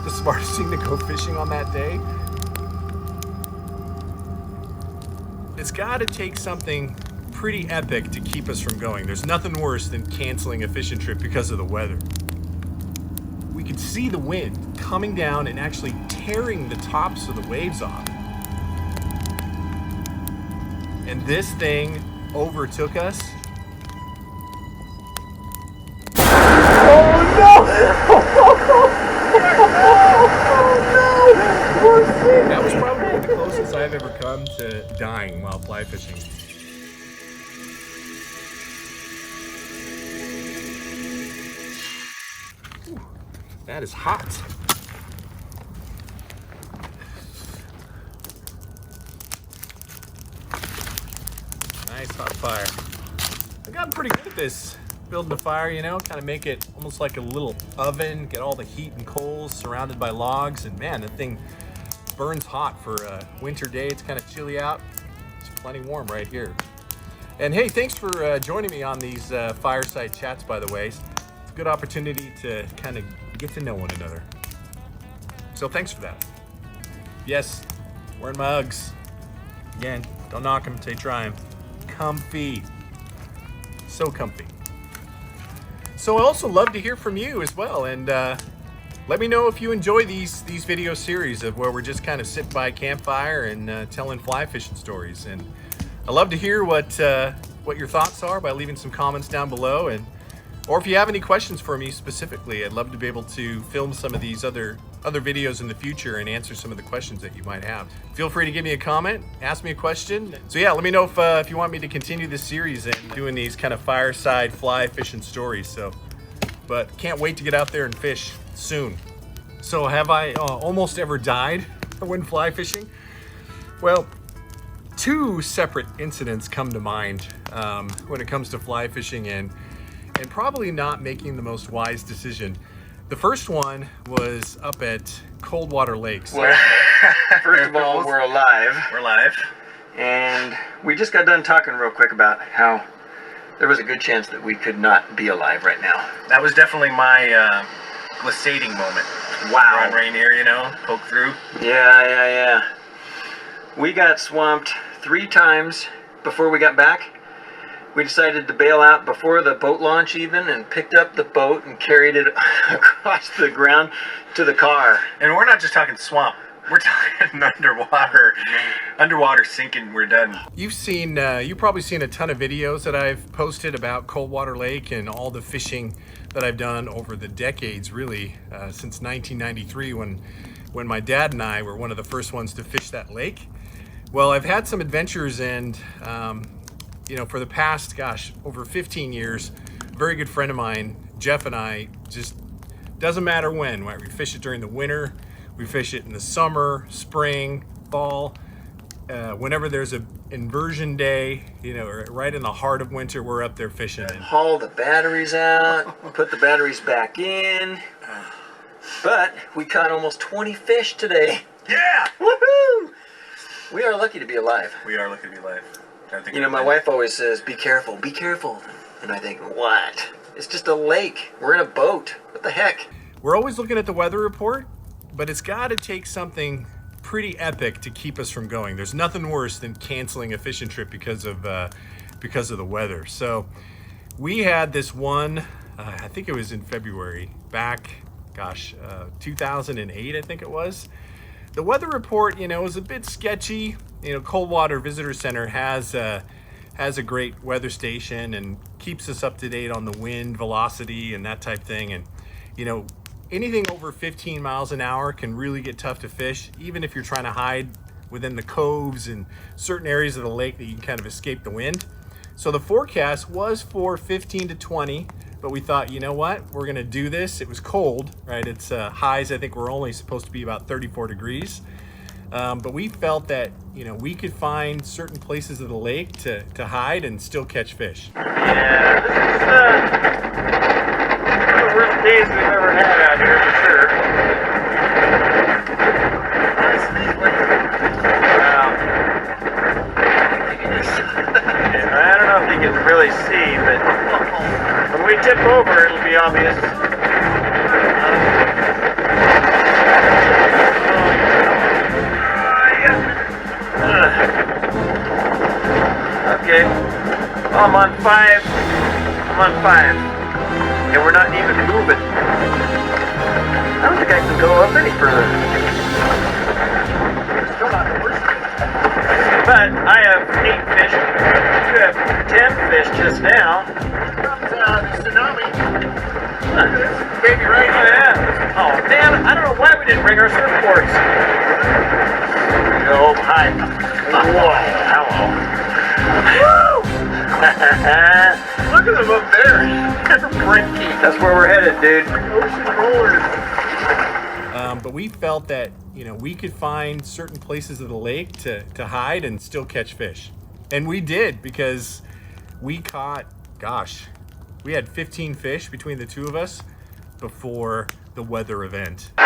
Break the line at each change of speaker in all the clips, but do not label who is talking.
the smartest thing to go fishing on that day? It's got to take something pretty epic to keep us from going. There's nothing worse than canceling a fishing trip because of the weather. We could see the wind coming down and actually tearing the tops of the waves off. And this thing overtook us. Oh no! Oh no! That was probably the closest I've ever come to dying while fly fishing. Ooh, that is hot. Nice hot fire. I've gotten pretty good at this, building a fire, you know, kind of make it almost like a little oven, get all the heat and coals surrounded by logs, and man, the thing burns hot for a winter day. It's kind of chilly out. It's plenty warm right here. And hey, thanks for joining me on these fireside chats, by the way. It's a good opportunity to kind of get to know one another. So thanks for that. Yes, wearing my Uggs. Again, don't knock them till you try them. Comfy. So comfy. So I also love to hear from you as well, and let me know if you enjoy these video series of where we're just kind of sitting by a campfire and telling fly fishing stories. And I love to hear what your thoughts are by leaving some comments down below, or if you have any questions for me specifically, I'd love to be able to film some of these other videos in the future and answer some of the questions that you might have. Feel free to give me a comment, ask me a question. So yeah, let me know if you want me to continue this series and doing these kind of fireside fly fishing stories. But can't wait to get out there and fish soon. So have I almost ever died when fly fishing? Well, two separate incidents come to mind when it comes to fly fishing and probably not making the most wise decision. The first one was up at Coldwater Lakes.
Well, first of all, we're alive.
We're live.
And we just got done talking real quick about how there was a good chance that we could not be alive right now.
That was definitely my glissading moment.
Wow.
Run Rainier, you know, poke through.
Yeah. We got swamped 3 times before we got back. We decided to bail out before the boat launch even, and picked up the boat and carried it across the ground to the car.
And we're not just talking swamp. We're talking underwater sinking. We're done.
You've probably seen a ton of videos that I've posted about Coldwater Lake and all the fishing that I've done over the decades, really, since 1993 when my dad and I were one of the first ones to fish that lake. Well, I've had some adventures, and you know, for the past, over 15 years, a very good friend of mine, Jeff, and I, just doesn't matter when, right? We fish it during the winter, we fish it in the summer, spring, fall, whenever there's an inversion day, you know, right in the heart of winter, we're up there fishing.
Haul the batteries out, put the batteries back in. But we caught almost 20 fish today.
Yeah!
Woohoo! We are lucky to be alive.
We are lucky to be alive.
You know, my wife always says, be careful, be careful. And I think, what? It's just a lake. We're in a boat. What the heck?
We're always looking at the weather report, but it's got to take something pretty epic to keep us from going. There's nothing worse than canceling a fishing trip because of the weather. So we had this one, I think it was in February, back, 2008, I think it was. The weather report, you know, was a bit sketchy. You know, Coldwater Visitor Center has a great weather station and keeps us up to date on the wind, velocity, and that type thing. And, you know, anything over 15 miles an hour can really get tough to fish, even if you're trying to hide within the coves and certain areas of the lake that you can kind of escape the wind. So the forecast was for 15 to 20, but we thought, you know what, we're gonna do this. It was cold, right? It's highs, I think, were only supposed to be about 34 degrees. But we felt that, you know, we could find certain places of the lake to hide and still catch fish.
Yeah, this is one of the worst days we've ever had out here, for sure. Wow. I don't know if you can really see, but when we tip over, it'll be obvious. 5. I'm on 5. And we're not even moving. I don't think I can go up any further.
Still not the worst.
But I have 8 fish. You have 10 fish just now.
Comes the tsunami.
Huh.
Baby right
Oh,
here.
yeah. Oh, man, I don't know why we didn't bring our surfboards.
Oh, hi.
Whoa, hello.
Look at them up there. They're breaking.
That's where we're headed, dude.
Ocean rollers.
But we felt that, you know, we could find certain places of the lake to hide and still catch fish. And we did, because we caught, gosh, we had 15 fish between the two of us before the weather event.
Oh,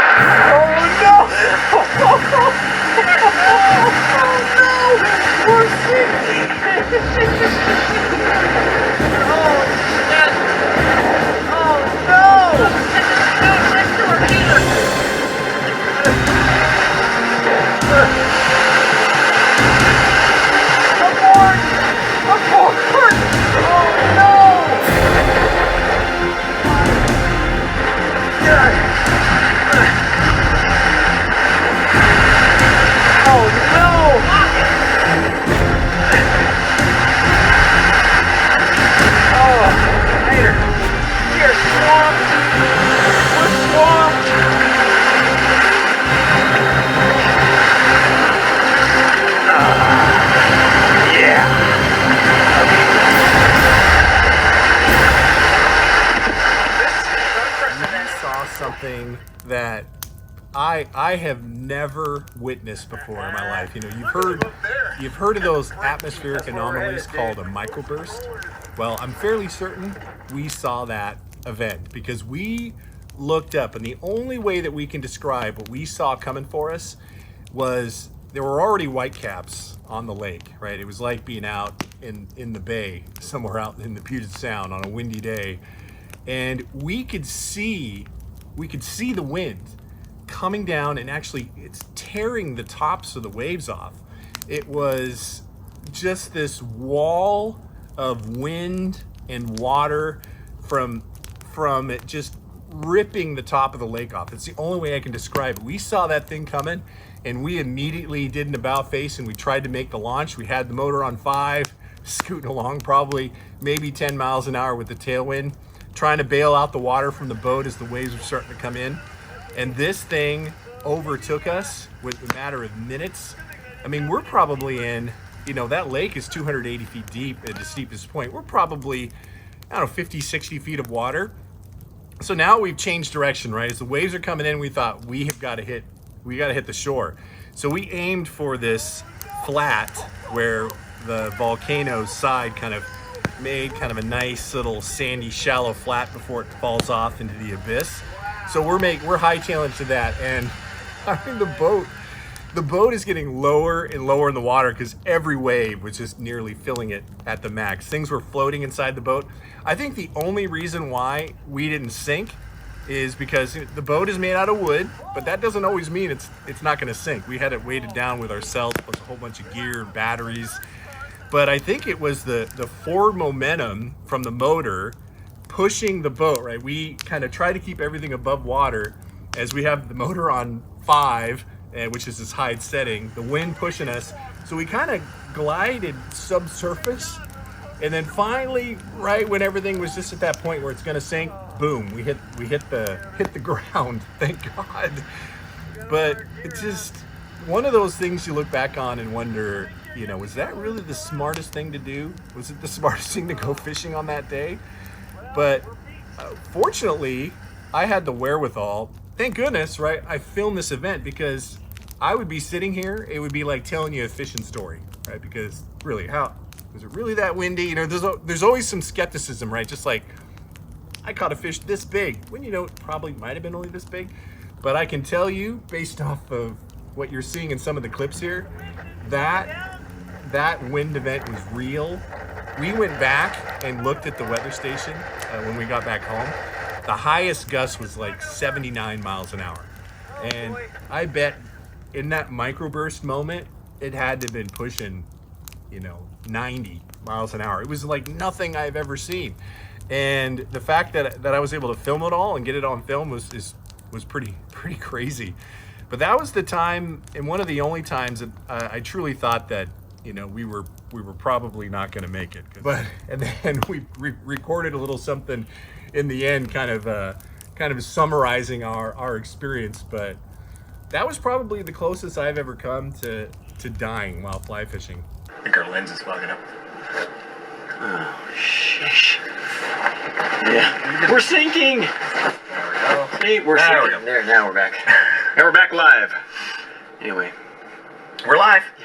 no!
Something that I have never witnessed before in my life. You know, you've heard of those atmospheric anomalies called a microburst. Well, I'm fairly certain we saw that event, because we looked up, and the only way that we can describe what we saw coming for us was there were already whitecaps on the lake, right? It was like being out in the bay, somewhere out in the Puget Sound on a windy day, and we could see the wind coming down, and actually it's tearing the tops of the waves off. It was just this wall of wind and water from it just ripping the top of the lake off. It's the only way I can describe it. We saw that thing coming, and we immediately did an about face, and we tried to make the launch. We had the motor on 5, scooting along probably maybe 10 miles an hour with the tailwind, trying to bail out the water from the boat as the waves were starting to come in. And this thing overtook us with a matter of minutes. I mean, we're probably in, you know, that lake is 280 feet deep at the steepest point. We're probably, I don't know, 50, 60 feet of water. So now we've changed direction, right? As the waves are coming in, we thought we got to hit the shore. So we aimed for this flat where the volcano's side kind of made kind of a nice little sandy, shallow flat before it falls off into the abyss. So we're hightailing to that, and I mean the boat is getting lower and lower in the water because every wave was just nearly filling it at the max. Things were floating inside the boat. I think the only reason why we didn't sink is because the boat is made out of wood, but that doesn't always mean it's not going to sink. We had it weighted down with ourselves plus a whole bunch of gear and batteries. But I think it was the forward momentum from the motor pushing the boat, right? We kind of try to keep everything above water as we have the motor on 5, which is this high setting, the wind pushing us. So we kind of glided subsurface, and then finally, right when everything was just at that point where it's going to sink, boom, we hit the ground. Thank God. But it's just one of those things you look back on and wonder, you know, was that really the smartest thing to do? Was it the smartest thing to go fishing on that day? But fortunately, I had the wherewithal. Thank goodness, right? I filmed this event, because I would be sitting here, it would be like telling you a fishing story, right? Because really, how was it really that windy? You know, there's always some skepticism, right? Just like, I caught a fish this big, when you know it probably might have been only this big. But I can tell you, based off of what you're seeing in some of the clips here, that wind event was real. We went back and looked at the weather station when we got back home. The highest gust was like 79 miles an hour. And I bet in that microburst moment, it had to have been pushing, you know, 90 miles an hour. It was like nothing I've ever seen. And the fact that I was able to film it all and get it on film was pretty crazy. But that was the time, and one of the only times that I truly thought that, you know, we were probably not going to make it. And then we recorded a little something in the end, kind of summarizing our experience. But that was probably the closest I've ever come to dying while fly fishing.
I think our lens is fogging up.
Oh, shish. Yeah. We're sinking!
There we go.
See, we're
There we
sinking.
go.
There, now we're back. Now we're back live. Anyway.
We're live.
Yeah.